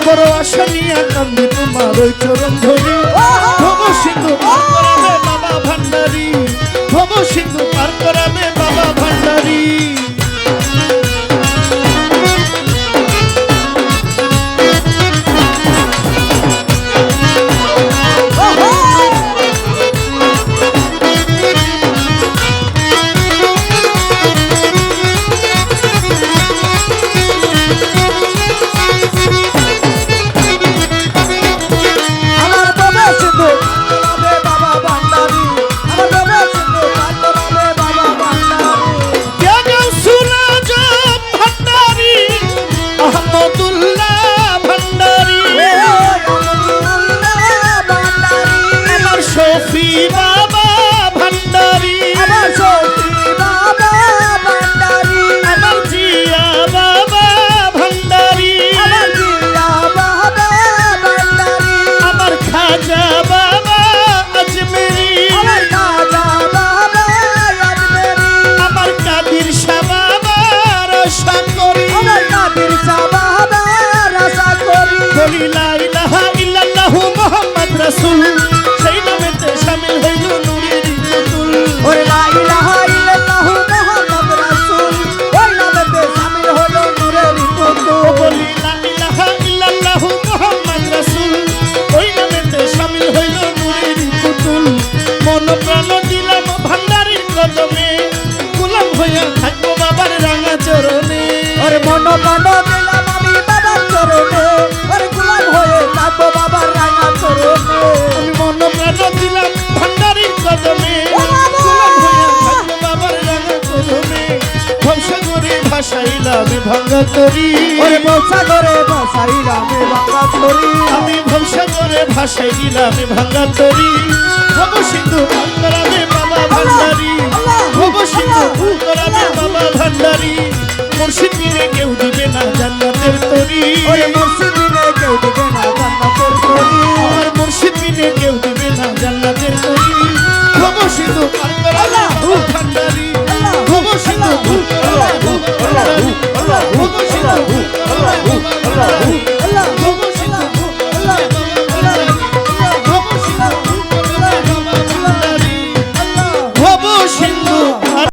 বড় আশা নিয়ে কান্দি তোমার ওই চরণ ধরি ভব সিন্ধু পার করাবে বাবা ভান্ডারী ভব সিন্ধু পার করাবে বাবা ভান্ডারী রসুল সেই নামেতে শামিল হইল নূরের পুতুল ওরে লা ইলাহা ইল্লাল্লাহু মুহাম্মাদুর রাসূল ওই নামেতে শামিল হলো নূরের পুতুল বলি লা ইলাহা ইল্লাল্লাহু মুহাম্মাদ রাসূল ওই নামেতে শামিল হইল নূরের পুতুল মন প্রাণ দিলাম ভান্ডারীর কদমে গোলাম হইয়া থাকবো বাবার রাঙা চরণে ওরে মন প্রাণ দিলাম আমি বাবার চরণে ওরে গোলাম হয়ে থাকবো বাবার রাঙা চরণে আমি মন প্রাণ দিলাম ভান্ডারীর কদমে গোলাম হইয়া থাকবো বাবার রাঙা চরণে ভবসাগরে ভাসাইলাম ভাঙ্গা তরি ওরে ভবসাগরে ভাসাইলাম ভাঙ্গা তরি আমি ভবসাগরে ভাসাই দিলাম ভাঙ্গা তরি ভব সিন্ধু পার করাবে বাবা ভান্ডারী ভব সিন্ধু পার করাবে বাবা ভান্ডারী মুর্শিদ বিনে কেউ দিবে না জান্নাতের তরি ওরে মুর্শিদ বিনে কেউ দিবে না জান্নাতের তরি আমার মুর্শিদ বিনে কেউ দিবে না জান্নাতের তরি ভব সিন্ধু পার করাবে বাবা ভান্ডারী ভব সিন্ধু পার করাবে বাবা ভান্ডারী ভব সিন্ধু পার করাবে বাবা ভান্ডারী